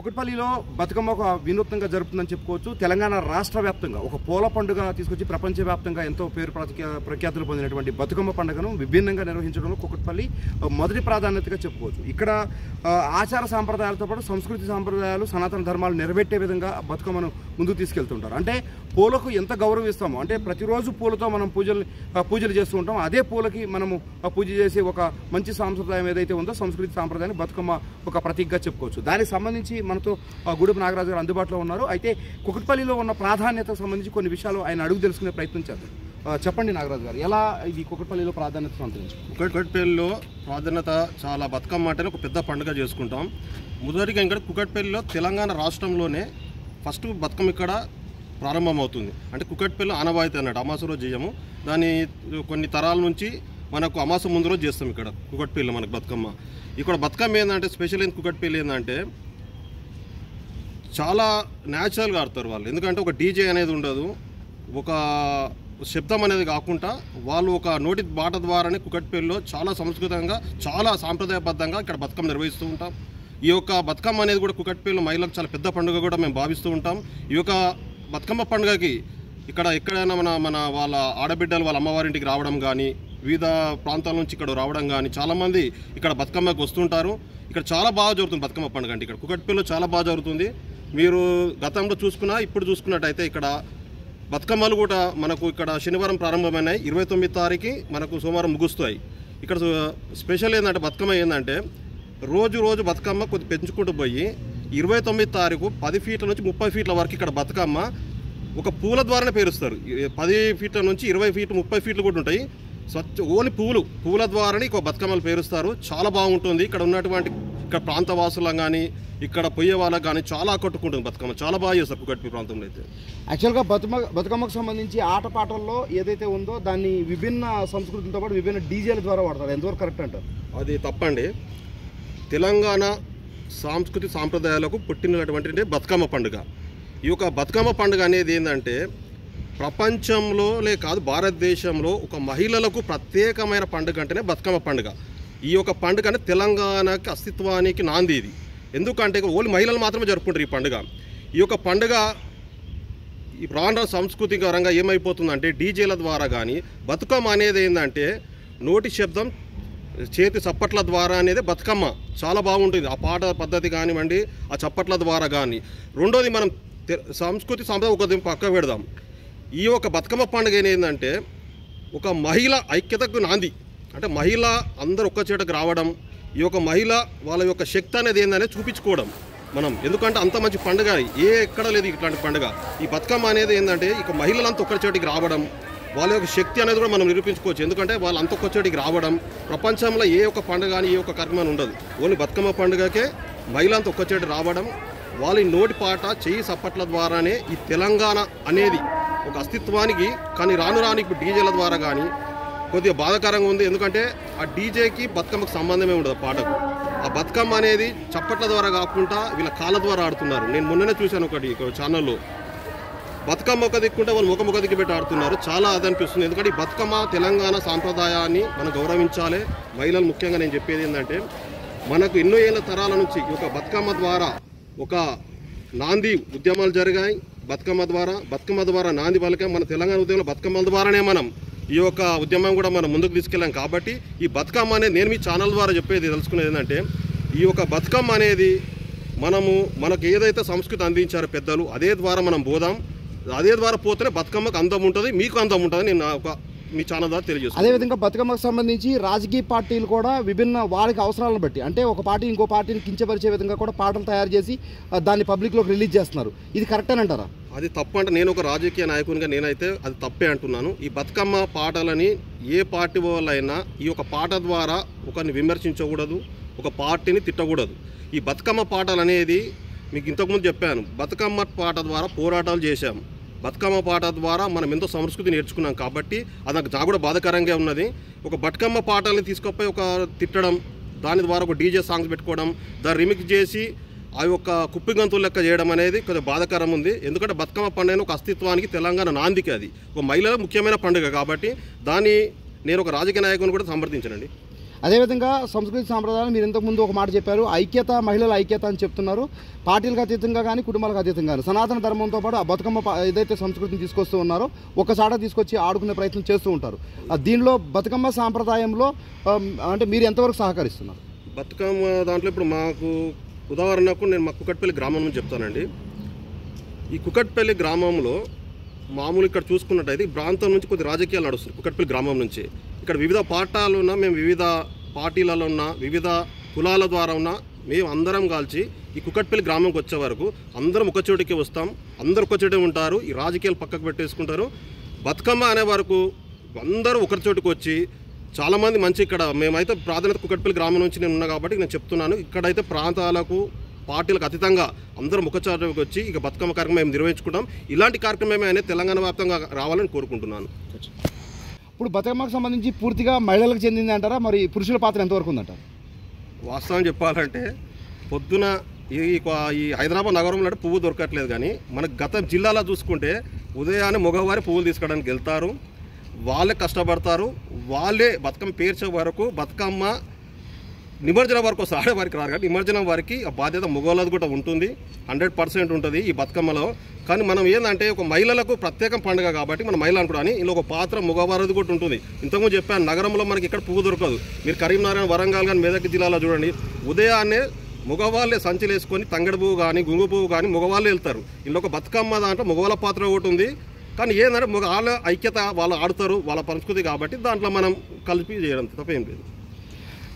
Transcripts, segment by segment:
కుకట్పల్లిలో బతుకమ్మ ఒక వినూత్నంగా జరుపుతుందని చెప్పుకోవచ్చు. తెలంగాణ రాష్ట్ర వ్యాప్తంగా ఒక పూల పండుగ తీసుకొచ్చి ప్రపంచవ్యాప్తంగా ఎంతో పేరు ప్రఖ్యాతులు పొందినటువంటి బతుకమ్మ పండుగను విభిన్నంగా నిర్వహించడంలో కుకట్పల్లి మొదటి ప్రాధాన్యతగా చెప్పుకోవచ్చు. ఇక్కడ ఆచార సాంప్రదాయాలతో పాటు సంస్కృతి సాంప్రదాయాలు సనాతన ధర్మాలు నిలబెట్టే విధంగా బతుకమ్మను ముందుకు తీసుకెళ్తుంటారు. అంటే పూలకు ఎంత గౌరవిస్తామో, అంటే ప్రతిరోజు పూలతో మనం పూజలు చేస్తూ ఉంటాం, అదే పూలకి మనము పూజ చేసే ఒక మంచి సాంప్రదాయం ఏదైతే ఉందో సంస్కృతి సాంప్రదాయాన్ని బతుకమ్మ ఒక ప్రతీకగా చెప్పుకోవచ్చు. దానికి సంబంధించి మనతో గుడుపు నాగరాజు గారు అందుబాటులో ఉన్నారు. అయితే కుకట్పల్లిలో ఉన్న ప్రాధాన్యతకు సంబంధించి కొన్ని విషయాలు ఆయన అడుగు తెలుసుకునే ప్రయత్నం చేద్దాం. చెప్పండి నాగరాజు గారు, ఎలా ఇది కుకట్పల్లిలో ప్రాధాన్యత సంతరించింది? కుకట్పల్లిలో ప్రాధాన్యత చాలా బతుకమ్మ అంటే ఒక పెద్ద పండుగ చేసుకుంటాం. మొదటిగా ఇక్కడ కుకట్పల్లిలో తెలంగాణ రాష్ట్రంలోనే ఫస్ట్ బతుకమ్మ ఇక్కడ ప్రారంభమవుతుంది. అంటే కుకట్పల్లి ఆనవాయితీ అన్నట్టు అమాస రోజు చేయము, దాని కొన్ని తరాల నుంచి మనకు అమాస ముందు రోజు చేస్తాం. ఇక్కడ కుకట్పల్లిలో మనకు బతుకమ్మ. ఇక్కడ బతుకమ్మ ఏంటంటే స్పెషల్ ఏంటి కుకట్పల్లి ఏంటంటే చాలా న్యాచురల్గా ఆడతారు వాళ్ళు. ఎందుకంటే ఒక డీజే అనేది ఉండదు, ఒక శబ్దం అనేది కాకుండా వాళ్ళు ఒక నోటి బాట ద్వారానే కుకట్పల్లిలో చాలా సంస్కృతంగా చాలా సాంప్రదాయబద్ధంగా ఇక్కడ బతుకమ్మ నిర్వహిస్తూ ఉంటాం. ఈ యొక్క బతుకమ్మ అనేది కూడా కుకట్పల్లిలో మహిళలకు చాలా పెద్ద పండుగ కూడా మేము భావిస్తూ ఉంటాం. ఈ యొక్క బతుకమ్మ పండుగకి ఇక్కడ ఎక్కడైనా మన వాళ్ళ ఆడబిడ్డలు వాళ్ళ అమ్మవారింటికి రావడం కానీ, వివిధ ప్రాంతాల నుంచి ఇక్కడ రావడం కానీ చాలామంది ఇక్కడ బతుకమ్మకి వస్తుంటారు. ఇక్కడ చాలా బాగా జరుగుతుంది బతుకమ్మ పండుగ. అంటే ఇక్కడ కుకట్పల్లిలో చాలా బాగా జరుగుతుంది. మీరు గతంలో చూసుకున్నా ఇప్పుడు చూసుకున్నట్టయితే ఇక్కడ బతుకమ్మలు కూడా మనకు ఇక్కడ శనివారం ప్రారంభమైనాయి, 29 తారీఖు మనకు సోమవారం ముగుస్తాయి. ఇక్కడ స్పెషల్ ఏంటంటే బతుకమ్మ ఏంటంటే రోజు బతుకమ్మ కొద్ది పెంచుకుంటూ పోయి 29 తారీఖు 10 ఫీట్ల నుంచి 30 ఫీట్ల వరకు ఇక్కడ బతుకమ్మ ఒక పూల ద్వారానే పేరుస్తారు. 10 ఫీట్ల నుంచి 20 ఫీట్లు 30 ఫీట్లు కూడా ఉంటాయి. ఓన్లీ పూల ద్వారానే ఒక బతుకమ్మలు పేరుస్తారు. చాలా బాగుంటుంది. ఇక్కడ ఉన్నటువంటి ఇక్కడ ప్రాంతవాసులకు కానీ ఇక్కడ పొయ్యే వాళ్ళకి కానీ చాలా ఆకట్టుకుంటుంది బతుకమ్మ. చాలా బాగా చేస్తారు కుకట్పల్లి ప్రాంతంలో అయితే. యాక్చువల్గా బతుకమ్మకు సంబంధించి ఆటపాటల్లో ఏదైతే ఉందో దాన్ని విభిన్న సంస్కృతులతో పాటు విభిన్న డీజేల ద్వారా వాడతారు. ఎంతవరకు కరెక్ట్ అంటారు? అది తప్పండి. తెలంగాణ సాంస్కృతిక సాంప్రదాయాలకు పుట్టినటువంటి బతుకమ్మ పండుగ. ఈ యొక్క బతుకమ్మ పండుగ అనేది ఏంటంటే ప్రపంచంలోనే కాదు భారతదేశంలో ఒక మహిళలకు ప్రత్యేకమైన పండుగ అంటేనే బతుకమ్మ పండుగ. ఈ యొక్క పండుగ అంటే తెలంగాణకి అస్తిత్వానికి నాంది ఇది. ఎందుకంటే ఓన్లీ మహిళలు మాత్రమే జరుపుకుంటారు ఈ పండుగ. ఈ యొక్క పండుగ ఈ ప్రాంత సాంస్కృతికరంగా ఏమైపోతుందంటే డీజేల ద్వారా కానీ బతుకమ్మ అనేది ఏంటంటే నోటి శబ్దం చేతి చప్పట్ల ద్వారా అనేది బతుకమ్మ చాలా బాగుంటుంది. ఆ పాట పద్ధతి కానివ్వండి, ఆ చప్పట్ల ద్వారా కానీ. రెండోది మనం సంస్కృతి సాంప్రదాయం ఒక పక్క పెడదాం. ఈ యొక్క బతుకమ్మ పండుగ ఏంటంటే ఒక మహిళ ఐక్యతకు నాంది. అంటే మహిళ అందరూ ఒక్క చోటకు రావడం, ఈ యొక్క మహిళ వాళ్ళ యొక్క శక్తి అనేది ఏందనేది చూపించుకోవడం మనం. ఎందుకంటే అంత మంచి పండుగ ఎక్కడ లేదు ఇట్లాంటి పండుగ. ఈ బతుకమ్మ అనేది ఏంటంటే ఇక మహిళలంతా ఒక్క చోటికి రావడం, వాళ్ళ యొక్క శక్తి అనేది కూడా మనం నిరూపించుకోవచ్చు. ఎందుకంటే వాళ్ళు అంత ఒక్క చోటికి రావడం ప్రపంచంలో ఏ ఒక్క పండుగ కానీ ఏ ఒక్క కార్యక్రమం ఉండదు. ఓన్లీ బతుకమ్మ పండుగకే మహిళంతా ఒక్క చోటి రావడం, వాళ్ళ నోటి పాట చెయ్యి సప్పట్ల ద్వారానే ఈ తెలంగాణ అనేది ఒక అస్తిత్వానికి కానీ రాను ఇప్పుడు డీజేల ద్వారా కానీ కొద్దిగా బాధాకరంగా ఉంది. ఎందుకంటే ఆ డీజేకి బతుకమ్మకు సంబంధమే ఉండదు పాటకు. ఆ బతుకమ్మ అనేది చప్పట్ల ద్వారా కాకుండా వీళ్ళ కాళ్ళ ద్వారా ఆడుతున్నారు. నేను మొన్ననే చూశాను ఒకటి ఛానల్లో, బతుకమ్మ ఒక దిక్కుంటే వాళ్ళు ముఖ దిక్కు పెట్టి ఆడుతున్నారు. చాలా అదనిపిస్తుంది. ఎందుకంటే ఈ బతుకమ్మ తెలంగాణ సాంప్రదాయాన్ని మనం గౌరవించాలి. మహిళలు ముఖ్యంగా నేను చెప్పేది ఏంటంటే మనకు ఎన్నో ఏళ్ళ తరాల నుంచి ఈ యొక్క బతుకమ్మ ద్వారా ఒక నాంది ఉద్యమాలు జరిగాయి. బతుకమ్మ ద్వారా నాంది పలికాం. మన తెలంగాణ ఉద్యమంలో బతుకమ్మల ద్వారానే మనం ఈ యొక్క ఉద్యమం కూడా మనం ముందుకు తీసుకెళ్ళాం. కాబట్టి ఈ బతుకమ్మ అనేది నేను మీ ఛానల్ ద్వారా చెప్పేది తెలుసుకునేది ఏంటంటే ఈ యొక్క బతుకమ్మ అనేది మనకు ఏదైతే సంస్కృతి అందించారో పెద్దలు, అదే ద్వారా మనం పోదాం. అదే ద్వారా పోతేనే బతుకమ్మకు అందం ఉంటుంది, మీకు అందం ఉంటుంది. నేను మీ ఛానల్ ద్వారా తెలియజేస్తాను. అదేవిధంగా బతుకమ్మకు సంబంధించి రాజకీయ పార్టీలు కూడా విభిన్న వాళ్ళకి అవసరాలను బట్టి, అంటే ఒక పార్టీ ఇంకో పార్టీని కించపరిచే విధంగా కూడా పాటలు తయారు చేసి దాన్ని పబ్లిక్లోకి రిలీజ్ చేస్తున్నారు. ఇది కరెక్టేనంటారా? అది తప్పు అంటే నేను ఒక రాజకీయ నాయకునిగా నేనైతే అది తప్పే అంటున్నాను. ఈ బతుకమ్మ పాటలని ఏ పార్టీ వాళ్ళైనా ఈ యొక్క పాట ద్వారా ఒకరిని విమర్శించకూడదు, ఒక పార్టీని తిట్టకూడదు. ఈ బతుకమ్మ పాటలు అనేది మీకు ఇంతకుముందు చెప్పాను, బతుకమ్మ పాట ద్వారా పోరాటాలు చేశాం. బతుకమ్మ పాట ద్వారా మనం ఎంతో సంస్కృతి నేర్చుకున్నాం. కాబట్టి అది నాకు కూడా బాధాకరంగా ఉన్నది. ఒక బతుకమ్మ పాటల్ని తీసుకొపోయి ఒక తిట్టడం, దాని ద్వారా ఒక డీజే సాంగ్స్ పెట్టుకోవడం, దాన్ని రిమిక్స్ చేసి ఆ యొక్క కుప్పిగంతులు లెక్క చేయడం అనేది కొద్దిగా బాధాకరం ఉంది. ఎందుకంటే బతుకమ్మ పండుగ ఒక అస్తిత్వానికి తెలంగాణ నాందికి అది ఒక మహిళల ముఖ్యమైన పండుగ. కాబట్టి దాన్ని నేను ఒక రాజకీయ నాయకుని కూడా సమర్థించనండి. అదేవిధంగా సంస్కృతి సాంప్రదాయాలు మీరు ఇంతకుముందు ఒక మాట చెప్పారు, ఐక్యత, మహిళల ఐక్యత అని చెప్తున్నారు. పార్టీలకు అతీతంగా కానీ కుటుంబాలకు అతీతంగా కానీ సనాతన ధర్మంతో పాటు ఆ బతుకమ్మ ఏదైతే సంస్కృతిని తీసుకొస్తూ ఉన్నారో ఒక్కసాట తీసుకొచ్చి ఆడుకునే ప్రయత్నం చేస్తూ ఉంటారు. దీనిలో బతుకమ్మ సాంప్రదాయంలో అంటే మీరు ఎంతవరకు సహకరిస్తున్నారు? బతుకమ్మ దాంట్లో ఇప్పుడు మాకు ఉదాహరణకు నేను మా కుకట్పల్లి గ్రామం నుంచి చెప్తానండి. ఈ కుకట్పల్లి గ్రామంలో మామూలు ఇక్కడ చూసుకున్నట్టయితే ఈ ప్రాంతం నుంచి కొద్ది రాజకీయాలు నడుస్తుంది. కుకట్పల్లి గ్రామం నుంచి ఇక్కడ వివిధ పార్టీలు ఉన్న, మేము వివిధ పార్టీలలో ఉన్న, వివిధ కులాల ద్వారా ఉన్న మేము అందరం కలిసి ఈ కుకట్పల్లి గ్రామంకి వచ్చే వరకు అందరం ఒక చోటికి వస్తాం. అందరు ఒక చోటే ఉంటారు. ఈ రాజకీయాలు పక్కకు పెట్టేసుకుంటారు. బతుకమ్మ అనే వరకు అందరూ ఒకరి చోటుకు వచ్చి చాలామంది మంచి ఇక్కడ మేమైతే ప్రాధాన్యత కుకట్పల్లి గ్రామం నుంచి నేను ఉన్నా కాబట్టి నేను చెప్తున్నాను. ఇక్కడైతే ప్రాంతాలకు పార్టీలకు అతీతంగా అందరం ఒక చోటుకు వచ్చి ఇక బతుకమ్మ కార్యక్రమం మేము నిర్వహించుకుంటాం. ఇలాంటి కార్యక్రమం అనేది తెలంగాణ వ్యాప్తంగా రావాలని కోరుకుంటున్నాను. ఇప్పుడు బతుకమ్మకు సంబంధించి పూర్తిగా మహిళలకు చెందింది అంటారా, మరి పురుషుల పాత్ర ఎంతవరకు ఉందంటారు? వాస్తవం చెప్పాలంటే పొద్దున ఈ హైదరాబాద్ నగరంలో అంటే పువ్వు దొరకట్లేదు, కానీ మనకు గత జిల్లాలో చూసుకుంటే ఉదయాన్నే మగవారి పువ్వులు తీసుకోవడానికి వెళ్తారు. వాళ్ళే కష్టపడతారు. వాళ్ళే బతుకమ్మ పేర్చే వరకు, బతుకమ్మ నిమజ్జనం వరకు ఆడే వారికి రారు, కానీ నిమజ్జనం వారికి ఆ బాధ్యత మగవాళ్ళది కూడా ఉంటుంది. 100% ఉంటుంది ఈ బతుకమ్మలో. కానీ మనం ఏంటంటే ఒక మహిళలకు ప్రత్యేకం పండుగ కాబట్టి మనం మహిళ అనుకోవడానికి ఇందులో ఒక పాత్ర మగవారిది కూడా ఉంటుంది. ఇంతకుముందు చెప్పాను, నగరంలో మనకి ఇక్కడ పువ్వు దొరకదు. మీరు కరీంనగర్, వరంగల్ కానీ మెదక్ జిల్లాలో చూడండి, ఉదయాన్నే మగవాళ్ళే సంచులు వేసుకొని తంగడి పువ్వు కానీ గుంగు పువ్వు కానీ మగవాళ్ళే వెళ్తారు. ఇందులో ఒక బతుకమ్మ దాంట్లో మగవాళ్ళ పాత్ర ఒకటి ఉంది. కానీ ఏంటంటే వాళ్ళ ఐక్యత, వాళ్ళు ఆడుతారు, వాళ్ళ సంస్కృతి కాబట్టి దాంట్లో మనం కలిపి చేయడం తప్పేం లేదు.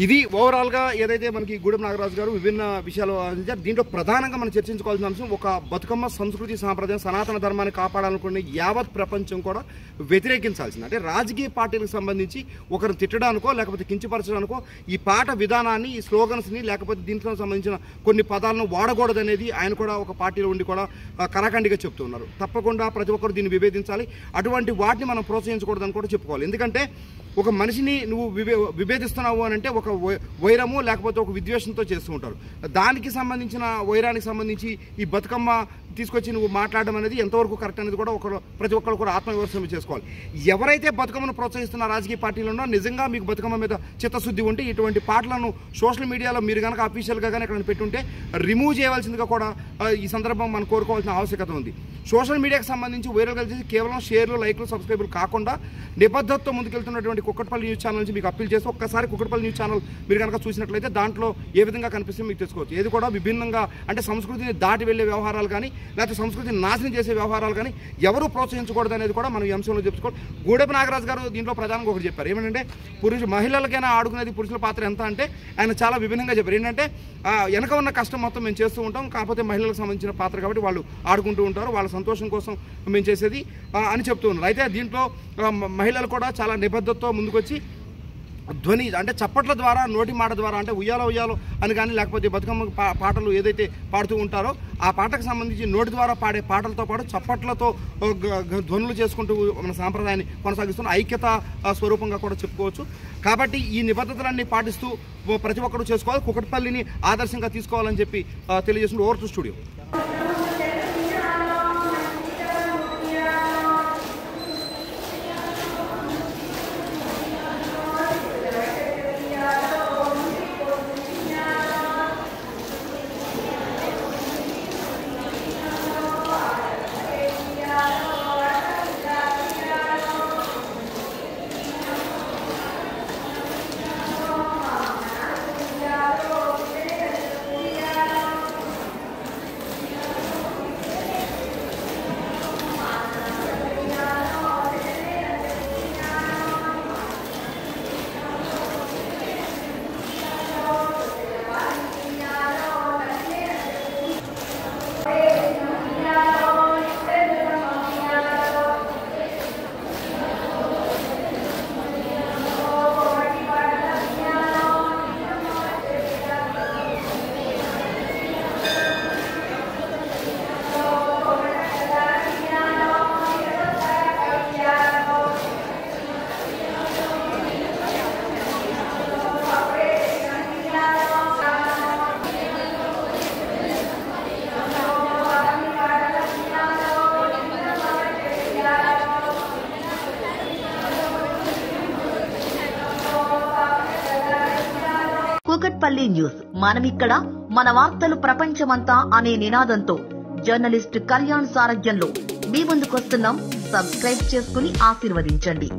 ఇది ఓవరాల్గా ఏదైతే మనకి గూడెం నాగరాజు గారు విభిన్న విషయాలు అందించారు. దీంట్లో ప్రధానంగా మనం చర్చించుకోవాల్సిన అంశం ఒక బతుకమ్మ సంస్కృతి సాంప్రదాయం, సనాతన ధర్మాన్ని కాపాడాలనుకునే యావత్ ప్రపంచం కూడా వ్యతిరేకించాల్సింది. అంటే రాజకీయ పార్టీలకు సంబంధించి ఒకరిని తిట్టడానికో లేకపోతే కించపరచడానికో ఈ పాట విధానాన్ని, ఈ స్లోగన్స్ని, లేకపోతే దీంట్లో సంబంధించిన కొన్ని పదాలను వాడకూడదనేది ఆయన కూడా ఒక పార్టీలో ఉండి కూడా కరాఖండిగా చెప్తున్నారు. తప్పకుండా ప్రతి ఒక్కరు దీన్ని విభేదించాలి. అటువంటి వాటిని మనం ప్రోత్సహించకూడదని కూడా చెప్పుకోవాలి. ఎందుకంటే ఒక మనిషిని నువ్వు విభేదిస్తున్నావు అని అంటే ఒక వైరము లేకపోతే ఒక విద్వేషంతో చేస్తూ ఉంటారు. దానికి సంబంధించిన వైరానికి సంబంధించి ఈ బతుకమ్మ తీసుకొచ్చి నువ్వు మాట్లాడడం అనేది ఎంతవరకు కరెక్ట్ అనేది కూడా ప్రతి ఒక్కరు కూడా ఆత్మవిమర్శనం చేసుకోవాలి. ఎవరైతే బతుకమ్మను ప్రోత్సహిస్తున్న రాజకీయ పార్టీలలో నిజంగా మీకు బతుకమ్మ మీద చిత్తశుద్ధి ఉంటే ఇటువంటి పాటలను సోషల్ మీడియాలో మీరు కనుక అఫీషియల్గా కానీ ఎక్కడ పెట్టుంటే రిమూవ్ చేయవలసిందిగా కూడా ఈ సందర్భం మనం కోరుకోవాల్సిన ఆవశ్యకత ఉంది. సోషల్ మీడియాకి సంబంధించి వైరల్ కలిసి కేవలం షేర్లు, లైక్లు, సబ్స్క్రైబర్లు కాకుండా నిబద్ధతతో ముందుకెళ్తున్నటువంటి కుక్కట్పల్లి న్యూస్ ఛానల్ నుంచి మీకు అప్పీల్ చేసి ఒక్కసారి కుక్కట్పల్లి న్యూస్ ఛానల్ మీరు కనుక చూసినట్లయితే దాంట్లో ఏ విధంగా కనిపిస్తే మీకు తెలుసుకోవచ్చు. ఏది కూడా విభిన్నంగా అంటే సంస్కృతిని దాటి వెళ్ళే వ్యవహారాలు కానీ లేకపోతే సంస్కృతిని నాశనం చేసే వ్యవహారాలు కానీ ఎవరు ప్రోత్సహించకూడదు అనేది కూడా మనం ఈ అంశంలో చెప్పుకోవాలి. గూడెం నాగరాజు గారు దీంట్లో ప్రధానంగా ఒకటి చెప్పారు. ఏమంటే మహిళలకైనా ఆడుకునేది పురుషుల పాత్ర ఎంత అంటే ఆయన చాలా విభిన్నంగా చెప్పారు. ఏంటంటే వెనక ఉన్న కష్టం మొత్తం మేము చేస్తూ ఉంటాం, కాకపోతే మహిళలకు సంబంధించిన పాత్ర కాబట్టి వాళ్ళు ఆడుకుంటూ ఉంటారు, వాళ్ళ సంతోషం కోసం మేము చేసేది అని చెప్తూ ఉన్నారు. అయితే దీంట్లో మహిళలు కూడా చాలా నిబద్ధతతో ముందుకొచ్చి ధ్వని అంటే చప్పట్ల ద్వారా, నోటి మాట ద్వారా అంటే ఉయ్యాలో ఉయ్యాలో అని కానీ లేకపోతే బతుకమ్మ పాటలు ఏదైతే పాడుతూ ఉంటారో ఆ పాటకు సంబంధించి నోటి ద్వారా పాడే పాటలతో పాటు చప్పట్లతో ధ్వనులు చేసుకుంటూ మన సాంప్రదాయాన్ని కొనసాగిస్తున్న ఐక్యత స్వరూపంగా కూడా చెప్పుకోవచ్చు. కాబట్టి ఈ నిబద్ధతలన్నీ పాటిస్తూ ప్రతి ఒక్కరూ చేసుకోవాలి, కుకట్పల్లిని ఆదర్శంగా తీసుకోవాలని చెప్పి తెలియజేస్తుంది. Over to studio. Kukatpally news. మనమిక్కడ మన వార్తలు ప్రపంచమంతా అనే నినాదంతో జర్నలిస్ట్ కళ్యాణ్ సారథ్యంలో మీ ముందుకొస్తున్నాం. సబ్స్క్రైబ్ చేసుకుని ఆశీర్వదించండి.